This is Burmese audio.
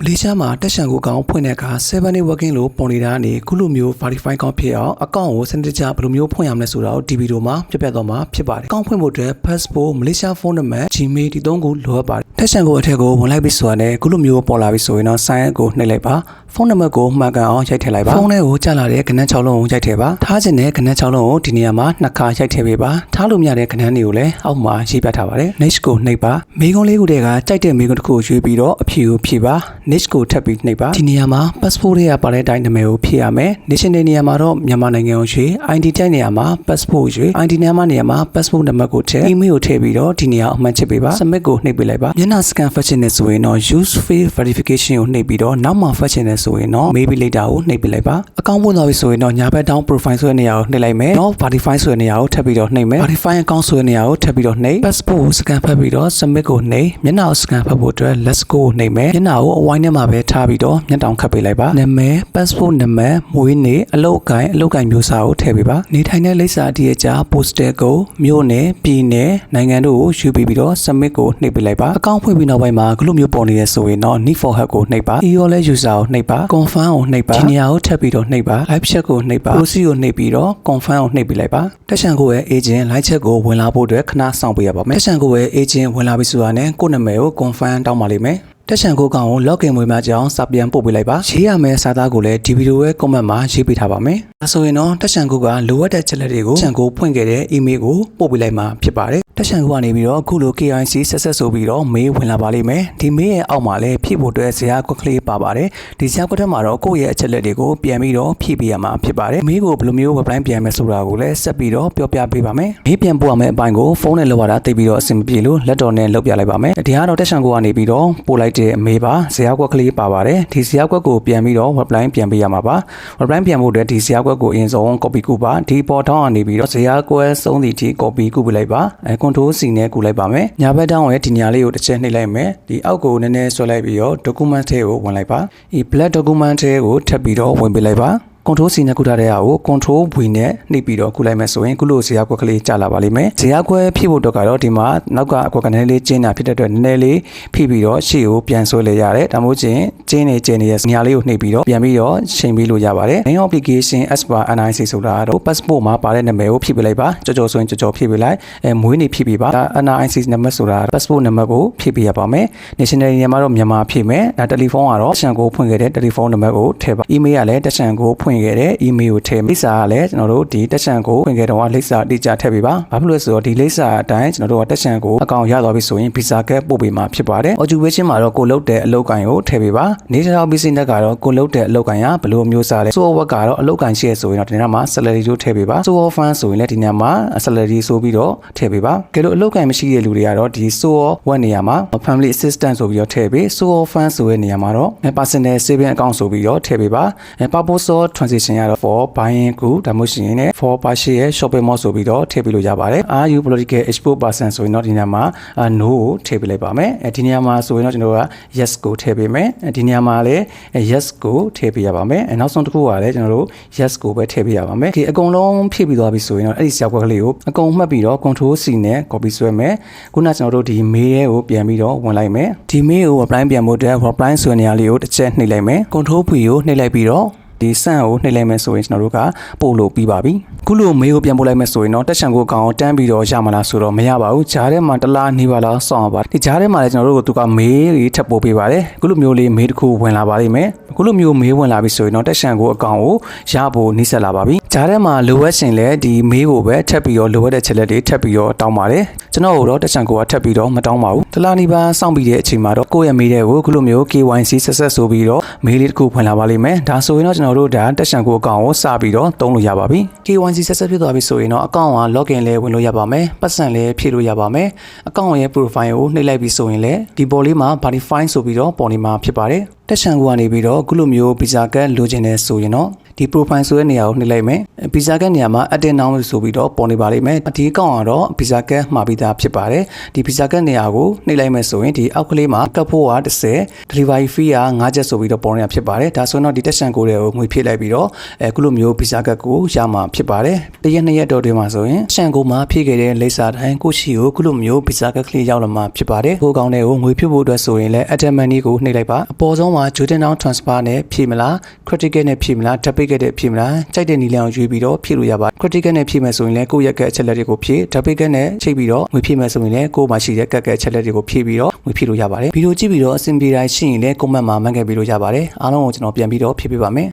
မလေးရှားမှာတက်ရှန်ကိုကောင်ဖွင့်တဲ့အခါ7 day working လို့ပေါ်နေတာကနေခုလိုမျိုး verify ကောင်းဖြစ်အောင်အကောင့်ကိုစနစ်တကျဘယ်လိုမျိုးဖွင့်ရမလဲဆိုတာကိုဒီဗီဒီယိုမှာပြပြသွားမှာဖြစ်ပါတယ်။အကောင့်ဖွင့်ဖို့အတွက် passport မလေးရှားဖုန်းနံပါတ် Gmail ဒီ3ခုလိုအပ်ပါတယ်။တက်ရှန်ကိုအထက်ကိုဝင်လိုက်ပြီးဆိုတာနဲ့ခုလိုမျိုးပေါ်လာပြီးဆိုရင်တော့ sign up ကိုနှိပ်လိုက်ပါ။ဖုန်းနံပါတ်ကိုမှတ်ကန်အောင်ရိုက်ထည့်လိုက်ပါ။ဖုန်းထဲကိုကြာလာတဲ့ကဏ္ဍ6လုံးကိုရိုက်ထည့်ပါ။ထားခြင်းတဲ့ကဏ္ဍ6လုံးကိုဒီနေရာမှာ2ခါရိုက်ထည့်ပေးပါ။ထားလို့မရတဲ့ကဏ္ဍတွေကိုလည်းအောက်မှာရေးပြထားပါတယ်။ next ကိုနှိပ်ပါ။မိကုံးလေးခုတည်းကကြိုက်တဲ့မိကုံးတစ်ခုကိုရွေးပြီးတော့အဖြေကိုဖြည့်ပါ။ next ကိုထပ်ပြီးနှိပ်ပါဒီနေရာမှာ passport ရဲ့ပါတဲ့အတိုင်းနာမည်ကိုဖြည့်ရမယ် national နေရာမှာတော့မြန်မာနိုင်ငံကိုရွေး ID တိုက်နေရာမှာ passport ရွေး ID နေရာမှာ passport နံပါတ်ကိုထည့် email ကိုထည့်ပြီးတော့ဒီနေရာအမှန်ချစ်ပေးပါ submit ကိုနှိပ်ပေးလိုက်ပါမျက်နှာ scan function နဲ့ဆိုရင်တော့ use face verification ကိုနှိပ်ပြီးတော့နောက်မှာ function နဲ့ဆိုရင်တော့ maybe later ကိုနှိပ်ပေးလိုက်ပါအကောင့်ပွင့်သွားပြီဆိုရင်တော့ညာဘက် down profile ဆိုတဲ့နေရာကိုနှိပ်လိုက်မယ်တော့ verify ဆိုတဲ့နေရာကိုထပ်ပြီးတော့နှိပ်မယ် verify အကောင့်ဆိုတဲ့နေရာကိုထပ်ပြီးတော့နှိပ် passport ကို scan ဖတ်ပြီးတော့ submit ကိုနှိပ်မျက်နှာကို scan ဖတ်ဖို့အတွက် let's go ကိုနှိပ်မယ်မျက်နှာကိုအဝိုင်းထဲမှာပဲထားပြီးတော့မျက်တောင်ခတ်ပေးလိုက်ပါနာမည် passport နံပါတ်မွေးနေ့အလုပ်ကိုင်မျိုးစာကိုထည့်ပေးပါနေထိုင်တဲ့လိပ်စာအတိအကျ postal ကိုမြို့နယ်ပြည်နယ်နိုင်ငံတို့ကိုယူပြီးတော့ submit ကိုနှိပ်ပေးလိုက်ပါအကောင့်ဖွင့်ပြီးနောက်ပိုင်းမှာခုလိုမျိုးပေါ်နေရဆိုရင်တော့ need for help ကိုနှိပ်ပါ email user ကိုနှိပ်ပါ confirm ကိုနှိပ်ပါဒီနေရာကိုထပ်ပြီးတော့နှိပ်ပါ live chat ကိုနှိပ်ပါ proceed ကိုနှိပ်ပြီးတော့ confirm ကိုနှိပ်ပေးလိုက်ပါတက်ရှန်ကိုရဲ့ agent live chat ကိုဝင်လာဖို့အတွက်ခဏစောင့်ပေးရပါမယ်တက်ရှန်ကိုရဲ့ agent ဝင်လာပြီဆိုတာနဲ့ကိုယ့်နာမည်ကို confirm တောင်းပါလိမ့်မယ်တက်ရှန်ကိုကောင်ကို login ဝင်မှာကြောင်းစာပြန်ပို့ပေးလိုက်ပါရေးရမယ့်စာသားကိုလည်းဒီဗီဒီယိုရဲ့ comment မှာရေးပေးထားပါမယ်ဒါဆိုရင်တော့တက်ရှန်ကိုကလိုအပ်တဲ့ချက်လက်တွေကိုတက်ရှန်ကိုဖွင့်ခဲ့တဲ့ email ကိုပို့ပေးလိုက်မှာဖြစ်ပါတယ်တက်ရှန်ကိုကနေပြီးတော့အခုလို KIC ဆက်ဆိုပြီးတော့ mail ဝင်လာပါလိမ့်မယ်ဒီ mail ရဲ့အောက်မှာလည်းဖြည့်ဖို့အတွက်ဇာတ်ကွက်ကလေးပါပါတယ်ဒီဇာတ်ကွက်ထဲမှာတော့ကိုယ့်ရဲ့အချက်လက်တွေကိုပြန်ပြီးတော့ဖြည့်ပေးရမှာဖြစ်ပါတယ် mail ကိုဘယ်လိုမျိုး reply ပြန်မယ်ဆိုတာကိုလည်းဆက်ပြီးတော့ပြောပြပေးပါမယ် mail ပြန်ပို့ရမယ့်အပိုင်းကိုဖုန်းနဲ့လုပ်ရတာသိပြီးတော့အဆင်မပြေလို့လက်တော်နဲ့လုပ်ပြလိုက်ပါမယ်ဒီကတော့တက်ရှန်ကိုကနေပြီးတော့ပို့လိုက်တဲ့ mail ပါဇာတ်ကွက်ကလေးပါပါတယ်ဒီဇာတ်ကွက်ကိုပြန်ပြီးတော့ reply ပြန်ပေးရမှာပါ reply ပြန်ဖို့အတွက်ဒီဇာတ်ကွက်ကိုအရင်ဆုံး copy ကူပါဒီပေါ်ထောင်းကနေပြီးတော့ဇာတ်ကွက်ဆုံးသည့်အထိ copy ကူပေးလိုက်ပါcontrol C နဲ့ကူလိုက်ပါမယ်ညာဘက်တောင်းရဲ့ဒီညာလေးကိုတစ်ချက်နှိပ်လိုက်မယ်ဒီအောက်ကိုနည်းနည်းဆွဲလိုက်ပြီးတော့ document ထဲကိုဝင်လိုက်ပါဒီ black document ထဲကိုထပ်ပြီးတော့ဝင်ပေးလိုက်ပါcontrol C နဲ့ကူထားတဲ့အားကို control V နဲ့နှိပ်ပြီးတော့ကူလိုက်မယ်ဆိုရင်ခုလိုဇာတ်ကွက်ကလေးကျလာပါလိမ့်မယ်ဇာတ်ကွက်ဖြည့်ဖို့အတွက်ကတော့ဒီမှာနောက်ကအကွက်ကနည်းနည်းလေးကျင်းတာဖြစ်တဲ့အတွက်နည်းနည်းလေးဖြည့်ပြီးတော့ရှေ့ကိုပြန်ဆွဲလဲရတယ်ဒါမှမဟုတ်ချင်းကျင်းနေတဲ့ညာလေးကိုနှိပ်ပြီးတော့ပြန်ပြီးတော့ချိန်ပြီးလို့ရပါတယ် main application as per NIC ဆိုတာတော့ passport မှာပါတဲ့နာမည်ကိုဖြည့်ပေးလိုက်ပါကြော်ဆိုရင်ကြော်ဖြည့်ပေးလိုက်မွေးနေ့ဖြည့်ပေးပါ NIC နံပါတ်ဆိုတာ passport နံပါတ်ကိုဖြည့်ပေးရပါမယ် national နေရာမှာတော့မြန်မာဖြည့်မယ်တယ်လီဖုန်းကတော့တက်ရှန်ကိုဖွင့်ခဲ့တဲ့တယ်လီဖုန်းနံပါတ်ကိုထည့်ပါ email ကလည်းတက်ရှန်ကိုဖွင့်ခဲ့တဲ့ email ကိုထည့်လိပ်စာကလည်းကျွန်တော်တို့ဒီတက်ရှန်ကိုဖွင့်ခဲ့တော့လိပ်စာအတိအကျထည့်ပေးပါဘာဖြစ်လို့လဲဆိုတော့ဒီလိပ်စာအတိုင်းကျွန်တော်တို့ကတက်ရှန်ကိုအကောင့်ရသွားပြီဆိုရင် visa ကပို့ပေးမှာဖြစ်ပါတယ် occupation မှာတော့ကိုလုပ်တဲ့အလုပ်ကိုင်ကိုထည့်ပေးပါ national business ကတော့ကိုလုပ်တဲ့အလုပ်ကိုင်ကဘယ်လိုမျိုးစားလဲ so work ကတော့အလုပ်ကိုင်ရှိရဆိုရင်တော့ဒီနေ့မှာ salary ကိုထည့်ပေးပါ so fund ဆိုရင်လည်းဒီနေ့မှာ salary ဆိုပြီးတော့ထည့်ပေးပါကဲလို့အလုပ်ကိုင်မရှိတဲ့လူတွေကတော့ဒီ so work နေရာမှာ family assistant ဆိုပြီးတော့ထည့်ပေး so fund ဆိုတဲ့နေရာမှာတော့ personal saving account ဆိုပြီးတော့ထည့်ပေးပါ purpose of transaction ကတော့ for buying good ဒါမှမဟုတ်ရင် for partial shopping mall ဆိုပြီးတော့ထည့်ပေးလို့ရပါတယ် are you political export person ဆိုရင်တော့ဒီနေရာမှာ no ကိုထည့်ပေးလိုက်ပါမယ်ဒီနေရာမှာဆိုရင်တော့ကျွန်တော်တို့က yes ကိုထည့်ပေးမယ်ဒီနေရာမှာလည်း yes ကိုထည့်ပေးရပါမယ်နောက်ဆုံးတစ်ခုကလည်းကျွန်တော်တို့ yes ကိုပဲထည့်ပေးရပါမယ်ဒီအကုန်လုံးဖြည့်ပြီးသွားပြီဆိုရင်တော့အဲ့ဒီဇာတ်ကွက်ကလေးကိုအကုန်မှတ်ပြီးတော့ control C နဲ့ copy ဆွဲမယ်ခုနကကျွန်တော်တို့ဒီ mail ကိုပြန်ပြီးတော့ဝင်လိုက်မယ်ဒီ mail ကို apply ပြန်ဖို့အတွက် apply ဆိုတဲ့နေရာလေးကိုတစ်ချက်နှိပ်လိုက်မယ် control V ကိုနှိပ်လိုက်ပြီးတော့ဒီစန့်ကိုနှိပ်လိုက်မယ်ဆိုရင်ကျွန်တော်တို့ကပို့လို့ပြီးပါပြီခုလိုမေးကိုပြန်ပို့လိုက်မယ်ဆိုရင်တော့တက်ရှန်ကိုကောင်တန်းပြီးတော့ရမှာလားဆိုတော့မရပါဘူးဂျားထဲမှာတလားနေပါလားစောင့်ပါဒီဂျားထဲမှာလည်းကျွန်တော်တို့ကသူကမေးတွေထပ်ပို့ပေးပါတယ်ခုလိုမျိုးလေးမေးတစ်ခုဝင်လာပါလိမ့်မယ်ခုလိုမျိုးမေးဝင်လာပြီဆိုရင်တော့တက်ရှန်ကိုအကောင်ကိုရဖို့နှိစက်လာပါပြီဂျားထဲမှာလိုအပ်ရှင်လဲဒီမေးကိုပဲထပ်ပြီးတော့လိုအပ်တဲ့ချက်လက်တွေထပ်ပြီးတော့တောင်းပါတယ်ကျွန်တော်တို့တက်ရှန်ကိုကထပ်ပြီးတော့မတောင်းပါဘူးတလားနေပါစောင့်ပြီးတဲ့အချိန်မှာတော့ကိုယ့်ရဲ့မေးတဲ့ကိုခုလိုမျိုး KYC ဆက်ဆိုပြီးတော့မေးလေးတစ်ခုဖွင့်လာပါလိမ့်မယ်ဒါဆိုရင်တော့ကျွန်တော်တို့ဒါတက်ရှန်ကိုအကောင့်ကိုစပြီးတော့သုံးလို့ရပါပြီ KYC ဆက်ဖြစ်သွားပြီဆိုရင်တော့အကောင့်က login လဲဝင်လို့ရပါမယ်ပတ်စံလဲဖြည့်လို့ရပါမယ်အကောင့်ရဲ့ profile ကိုနှိပ်လိုက်ပြီးဆိုရင်လဲဒီပေါ်လေးမှာ verify ဆိုပြီးတော့ပေါ်နေမှာဖြစ်ပါတယ်တက်ရှန်ကိုကနေပြီးတော့ခုလိုမျိုး visa card လိုချင်တယ်ဆိုရင်တော့ဒီ profile ဆိုတဲ့နေရာကိုနှိပ်လိုက်မယ် visa card နေရာမှာ add now ဆိုပြီးတော့ပေါ်နေပါလိမ့်မယ်ဒီအကောင့်ကတော့ visa card မှာပြီးသားဖြစ်ပါတယ်ဒီ visa card နေရာကိုနှိပ်လိုက်မယ်ဆိုရင်ဒီအောက်ကလေးမှာကပ်ဖို့က30 delivery fee က5ကျပ်ဆိုပြီးတော့ပေါ်နေတာဖြစ်ပါတယ်ဒါဆိုရင်တော့ဒီတက်ရှန်ကိုတွေကိုငွေဖြည့်လိုက်ပြီးတော့ခုလိုမျိုး visa card ကိုရမှာဖြစ်ပါတယ်တရက်2ရက်တော့တွင်မှာဆိုရင်ရှန်ကိုမှာဖြည့်ခဲ့တဲ့လိပ်စာတိုင်းကိုရှိကိုခုလိုမျိုး visa card ကလေးရောက်လာမှာဖြစ်ပါတယ်ဟိုကောင်တွေကိုငွေဖြည့်ဖို့အတွက်ဆိုရင်လည်း add money ကိုနှိပ်လိုက်ပါအပေါ်ဆုံးမှာ မှာ Jordan Down Transfer နဲ့ဖြည့်မလား critical နဲ့ဖြည့်မလား debit နဲ့ဖြည့်မလားကြိုက်တဲ့နည်းလမ်းကိုရွေးပြီးတော့ဖြည့်လို့ရပါတယ် critical နဲ့ဖြည့်မယ်ဆိုရင်လည်းကိုယ့်ရဲ့ကက်အချက်လက်တွေကိုဖြည့် debit နဲ့ချိန်ပြီးတော့ငွေဖြည့်မယ်ဆိုရင်လည်းကိုယ့်မှာရှိတဲ့ကက်အချက်လက်တွေကိုဖြည့်ပြီးတော့ငွေဖြည့်လို့ရပါတယ်ဗီဒီယိုကြည့်ပြီးတော့အဆင်ပြေတိုင်းရှိရင်လည်း comment မှာမှတ်ခဲ့ပြီးလို့ရပါတယ်အားလုံးကိုကျွန်တော်ပြန်ပြီးတော့ဖြည့်ပေးပါမယ်